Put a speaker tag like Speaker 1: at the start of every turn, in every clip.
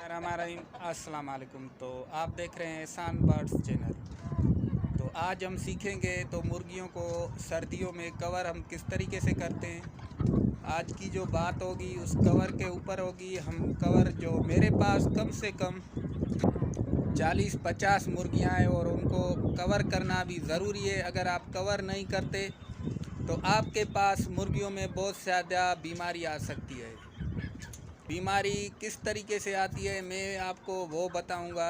Speaker 1: अस्सलाम वालेकुम। तो आप देख रहे हैं एहसान बर्ड्स चैनल। तो आज हम सीखेंगे तो मुर्गियों को सर्दियों में कवर हम किस तरीके से करते हैं। आज की जो बात होगी उस कवर के ऊपर होगी। हम कवर जो मेरे पास कम से कम 40-50 मुर्गियां हैं और उनको कवर करना भी ज़रूरी है। अगर आप कवर नहीं करते तो आपके पास मुर्गियों में बहुत ज़्यादा बीमारी आ सकती है। बीमारी किस तरीके से आती है मैं आपको वो बताऊंगा।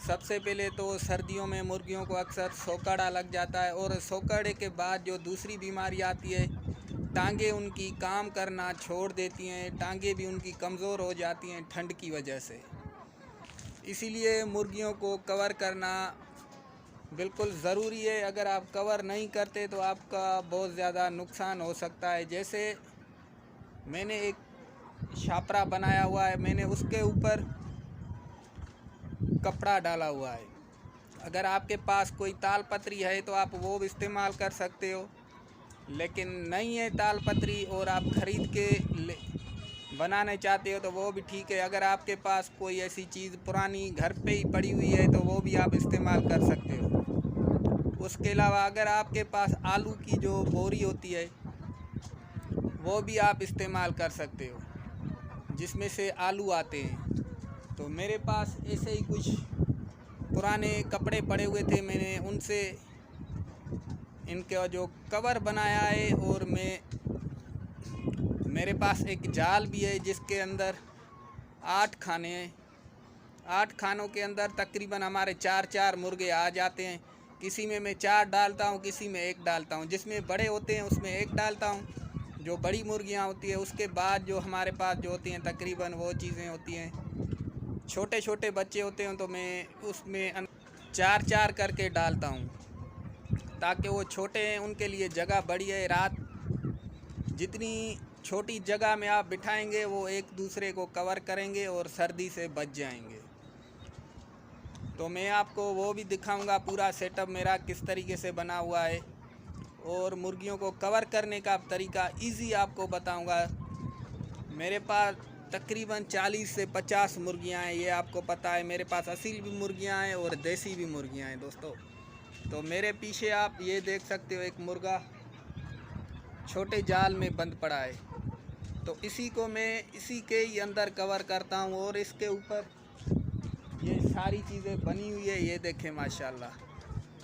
Speaker 1: सबसे पहले तो सर्दियों में मुर्गियों को अक्सर सोकड़ा लग जाता है और सोकड़े के बाद जो दूसरी बीमारी आती है, टांगें उनकी काम करना छोड़ देती हैं। टांगें भी उनकी कमज़ोर हो जाती हैं ठंड की वजह से। इसीलिए मुर्गियों को कवर करना बिल्कुल ज़रूरी है। अगर आप कवर नहीं करते तो आपका बहुत ज़्यादा नुकसान हो सकता है। जैसे मैंने एक छापरा बनाया हुआ है, मैंने उसके ऊपर कपड़ा डाला हुआ है। अगर आपके पास कोई तालपत्री है तो आप वो भी इस्तेमाल कर सकते हो, लेकिन नहीं है तालपत्री और आप ख़रीद के बनाने चाहते हो तो वो भी ठीक है। अगर आपके पास कोई ऐसी चीज़ पुरानी घर पे ही पड़ी हुई है तो वो भी आप इस्तेमाल कर सकते हो। उसके अलावा अगर आपके पास आलू की जो बोरी होती है वो भी आप इस्तेमाल कर सकते हो, जिसमें से आलू आते हैं। तो मेरे पास ऐसे ही कुछ पुराने कपड़े पड़े हुए थे, मैंने उनसे इनका जो कवर बनाया है। और मेरे पास एक जाल भी है जिसके अंदर 8 खाने हैं। 8 खानों के अंदर तकरीबन हमारे 4-4 मुर्गे आ जाते हैं। किसी में मैं 4 डालता हूँ, किसी में 1 डालता हूँ। जिसमें बड़े होते हैं उसमें 1 डालता हूँ। जो बड़ी मुर्गियाँ होती है उसके बाद जो हमारे पास जो होती हैं तकरीबन वो चीज़ें होती हैं। छोटे छोटे बच्चे होते हैं तो मैं उसमें 4-4 करके डालता हूँ, ताकि वो छोटे हैं उनके लिए जगह बड़ी है। रात जितनी छोटी जगह में आप बिठाएंगे वो एक दूसरे को कवर करेंगे और सर्दी से बच जाएंगे। तो मैं आपको वो भी दिखाऊंगा पूरा सेटअप मेरा किस तरीके से बना हुआ है, और मुर्गियों को कवर करने का तरीका इजी आपको बताऊंगा। मेरे पास तकरीबन 40 से 50 मुर्गियां हैं, ये आपको पता है। मेरे पास असील भी मुर्गियां हैं और देसी भी मुर्गियां हैं दोस्तों। तो मेरे पीछे आप ये देख सकते हो, एक मुर्गा छोटे जाल में बंद पड़ा है। तो इसी को मैं इसी के ही अंदर कवर करता हूँ। और इसके ऊपर ये सारी चीज़ें बनी हुई है, ये देखें माशाल्लाह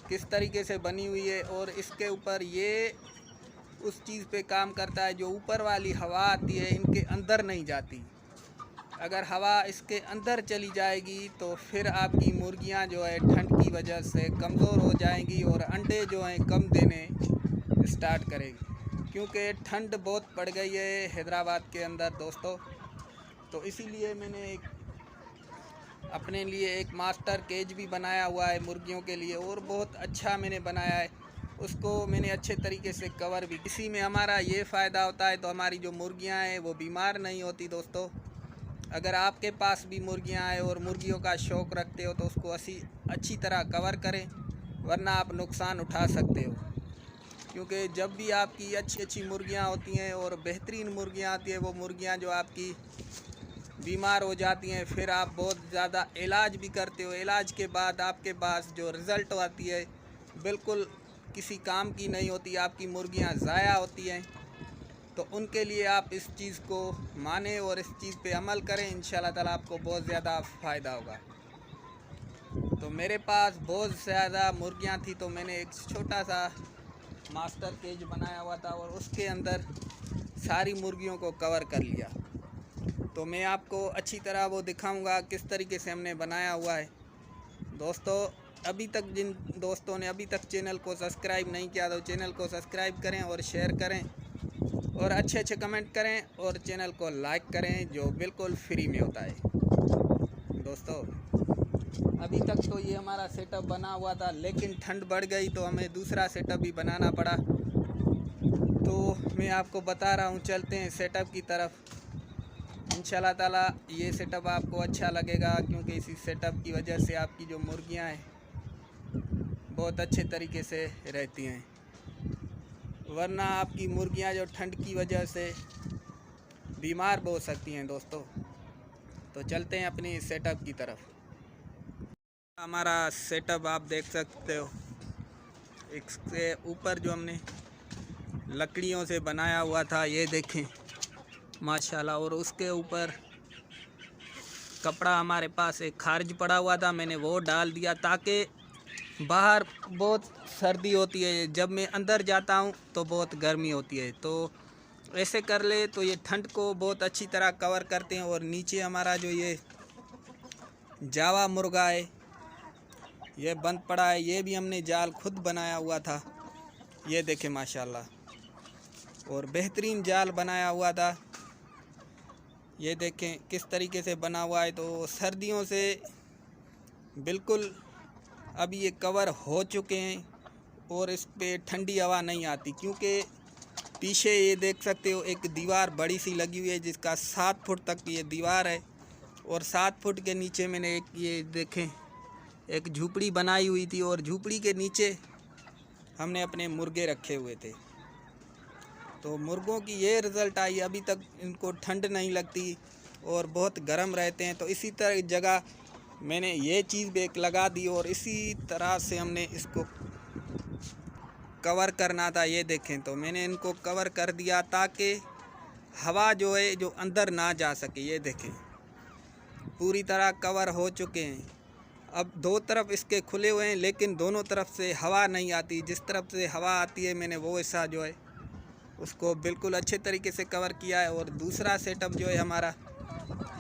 Speaker 1: किस तरीके से बनी हुई है। और इसके ऊपर ये उस चीज़ पे काम करता है, जो ऊपर वाली हवा आती है इनके अंदर नहीं जाती। अगर हवा इसके अंदर चली जाएगी तो फिर आपकी मुर्गियां जो है ठंड की वजह से कमज़ोर हो जाएंगी और अंडे जो हैं कम देने स्टार्ट करेगी, क्योंकि ठंड बहुत पड़ गई है हैदराबाद के अंदर दोस्तों। तो इसीलिए मैंने अपने लिए एक मास्टर केज भी बनाया हुआ है मुर्गियों के लिए, और बहुत अच्छा मैंने बनाया है। उसको मैंने अच्छे तरीके से कवर भी। इसी में हमारा ये फ़ायदा होता है तो हमारी जो मुर्गियां हैं वो बीमार नहीं होती दोस्तों। अगर आपके पास भी मुर्गियां हैं और मुर्गियों का शौक़ रखते हो तो उसको अच्छी तरह कवर करें, वरना आप नुकसान उठा सकते हो। क्योंकि जब भी आपकी अच्छी अच्छी मुर्गियां होती हैं और बेहतरीन मुर्गियां आती हैं, वो मुर्गियां जो आपकी बीमार हो जाती हैं, फिर आप बहुत ज़्यादा इलाज भी करते हो। इलाज के बाद आपके पास जो रिज़ल्ट आती है बिल्कुल किसी काम की नहीं होती, आपकी मुर्गियां ज़ाया होती हैं। तो उनके लिए आप इस चीज़ को माने और इस चीज़ पे अमल करें, इंशाल्लाह ताला आपको बहुत ज़्यादा फ़ायदा होगा। तो मेरे पास बहुत ज़्यादा मुर्गियां थी तो मैंने एक छोटा सा मास्टर केज बनाया हुआ था और उसके अंदर सारी मुर्गियों को कवर कर लिया। तो मैं आपको अच्छी तरह वो दिखाऊंगा किस तरीके से हमने बनाया हुआ है दोस्तों। अभी तक जिन दोस्तों ने अभी तक चैनल को सब्सक्राइब नहीं किया तो चैनल को सब्सक्राइब करें और शेयर करें और अच्छे अच्छे कमेंट करें और चैनल को लाइक करें, जो बिल्कुल फ्री में होता है दोस्तों। अभी तक तो ये हमारा सेटअप बना हुआ था, लेकिन ठंड बढ़ गई तो हमें दूसरा सेटअप भी बनाना पड़ा। तो मैं आपको बता रहा हूँ, चलते हैं सेटअप की तरफ। इंशाल्लाह ताला ये सेटअप आपको अच्छा लगेगा, क्योंकि इसी सेटअप की वजह से आपकी जो मुर्गियाँ हैं बहुत अच्छे तरीके से रहती हैं। वरना आपकी मुर्गियां जो ठंड की वजह से बीमार भी हो सकती हैं दोस्तों। तो चलते हैं अपनी सेटअप की तरफ। हमारा सेटअप आप देख सकते हो, इसके ऊपर जो हमने लकड़ियों से बनाया हुआ था, ये देखें माशाल्लाह। और उसके ऊपर कपड़ा हमारे पास एक खारिज पड़ा हुआ था, मैंने वो डाल दिया ताकि बाहर बहुत सर्दी होती है, जब मैं अंदर जाता हूँ तो बहुत गर्मी होती है। तो ऐसे कर ले तो ये ठंड को बहुत अच्छी तरह कवर करते हैं। और नीचे हमारा जो ये जावा मुर्गा है ये बंद पड़ा है, ये भी हमने जाल खुद बनाया हुआ था, ये देखें माशाल्लाह। और बेहतरीन जाल बनाया हुआ था, ये देखें किस तरीके से बना हुआ है। तो सर्दियों से बिल्कुल अब ये कवर हो चुके हैं और इस पे ठंडी हवा नहीं आती, क्योंकि पीछे ये देख सकते हो एक दीवार बड़ी सी लगी हुई है जिसका 7 फुट तक ये दीवार है। और 7 फुट के नीचे मैंने एक ये देखें एक झूपड़ी बनाई हुई थी, और झूपड़ी के नीचे हमने अपने मुर्गे रखे हुए थे। तो मुर्गों की ये रिज़ल्ट आई, अभी तक इनको ठंड नहीं लगती और बहुत गर्म रहते हैं। तो इसी तरह जगह मैंने ये चीज़ भी एक लगा दी और इसी तरह से हमने इसको कवर करना था, ये देखें। तो मैंने इनको कवर कर दिया ताकि हवा जो है जो अंदर ना जा सके, ये देखें पूरी तरह कवर हो चुके हैं। अब 2 तरफ इसके खुले हुए हैं, लेकिन दोनों तरफ से हवा नहीं आती। जिस तरफ से हवा आती है मैंने वो ऐसा जो है उसको बिल्कुल अच्छे तरीके से कवर किया है। और दूसरा सेटअप जो है हमारा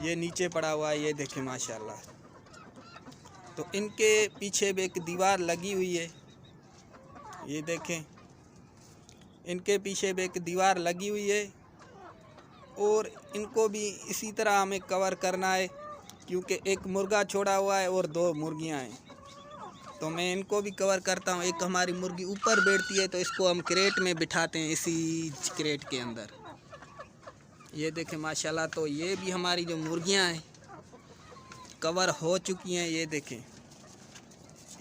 Speaker 1: ये नीचे पड़ा हुआ है, ये देखें माशाल्लाह। तो इनके पीछे भी एक दीवार लगी हुई है, ये देखें इनके पीछे भी एक दीवार लगी हुई है। और इनको भी इसी तरह हमें कवर करना है, क्योंकि एक मुर्गा छोड़ा हुआ है और 2 मुर्गियां हैं। तो मैं इनको भी कवर करता हूँ। एक हमारी मुर्गी ऊपर बैठती है, तो इसको हम क्रेट में बिठाते हैं, इसी क्रेट के अंदर, ये देखें माशाल्लाह। तो ये भी हमारी जो मुर्गियां हैं कवर हो चुकी हैं, ये देखें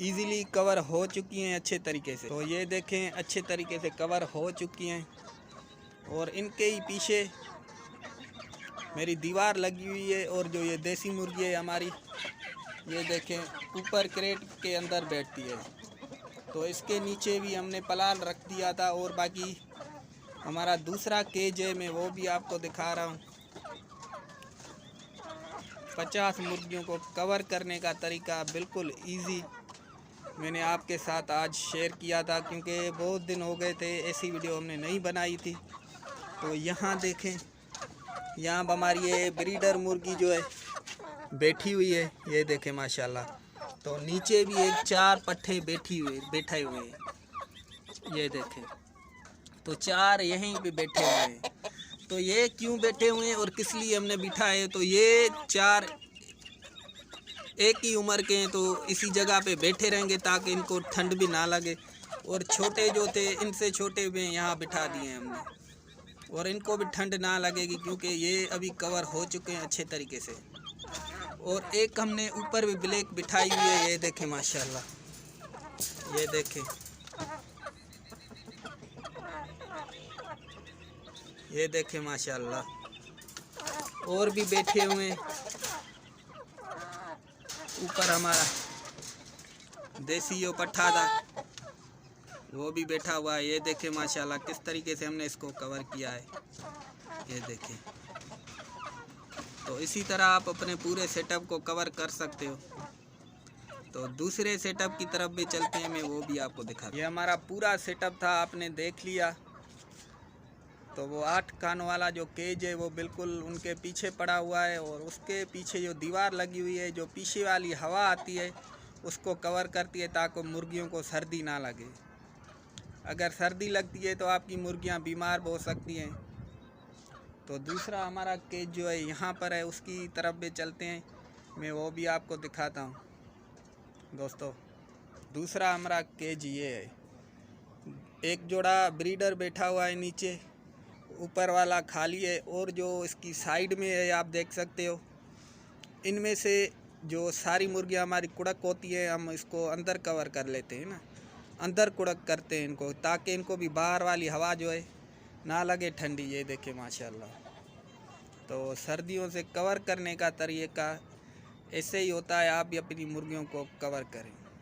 Speaker 1: इजीली कवर हो चुकी हैं अच्छे तरीके से। तो ये देखें अच्छे तरीके से कवर हो चुकी हैं। और इनके ही पीछे मेरी दीवार लगी हुई है। और जो ये देसी मुर्गी है हमारी, ये देखें ऊपर क्रेट के अंदर बैठती है। तो इसके नीचे भी हमने पलाल रख दिया था। और बाकी हमारा दूसरा केज है, मैं वो भी आपको दिखा रहा हूँ। 50 मुर्गियों को कवर करने का तरीका बिल्कुल इजी मैंने आपके साथ आज शेयर किया था, क्योंकि बहुत दिन हो गए थे ऐसी वीडियो हमने नहीं बनाई थी। तो यहाँ देखें, यहाँ हमारी ये ब्रीडर मुर्गी जो है बैठी हुई है, ये देखें माशाल्लाह। तो नीचे भी एक 4 पट्ठे बैठे हुए हैं, ये देखें। तो 4 यहीं पे बैठे हुए हैं। तो ये क्यों बैठे हुए हैं और किस लिए हमने बिठाए हैं, तो ये 4 एक ही उम्र के हैं, तो इसी जगह पे बैठे रहेंगे ताकि इनको ठंड भी ना लगे। और छोटे जो थे इनसे छोटे भी यहाँ बिठा दिए हैं हमने, और इनको भी ठंड ना लगेगी क्योंकि ये अभी कवर हो चुके हैं अच्छे तरीके से। और एक हमने ऊपर भी ब्लैक बिठाई हुई है, ये देखें माशाल्लाह, ये देखें, ये देखें माशाल्लाह। और भी बैठे हुए हैं। ऊपर हमारा देसी जो पट्ठा था वो भी बैठा हुआ है, ये देखें माशाल्लाह किस तरीके से हमने इसको कवर किया है, ये देखें। तो इसी तरह आप अपने पूरे सेटअप को कवर कर सकते हो। तो दूसरे सेटअप की तरफ भी चलते हैं, मैं वो भी आपको दिखा। ये हमारा पूरा सेटअप था, आपने देख लिया। तो वो 8 खानों वाला जो केज है वो बिल्कुल उनके पीछे पड़ा हुआ है। और उसके पीछे जो दीवार लगी हुई है, जो पीछे वाली हवा आती है उसको कवर करती है ताकि मुर्गियों को सर्दी ना लगे। अगर सर्दी लगती है तो आपकी मुर्गियां बीमार हो सकती हैं। तो दूसरा हमारा केज जो है यहाँ पर है, उसकी तरफ भी चलते हैं, मैं वो भी आपको दिखाता हूँ। दोस्तों, दूसरा हमारा केज ये है, एक जोड़ा ब्रीडर बैठा हुआ है नीचे, ऊपर वाला खाली है। और जो इसकी साइड में है आप देख सकते हो, इनमें से जो सारी मुर्गियां हमारी कुड़क होती है, हम इसको अंदर कवर कर लेते हैं ना, अंदर कुड़क करते हैं इनको, ताकि इनको भी बाहर वाली हवा जो है ना लगे ठंडी। ये देखें माशाल्लाह। तो सर्दियों से कवर करने का तरीका ऐसे ही होता है, आप भी अपनी मुर्गियों को कवर करें।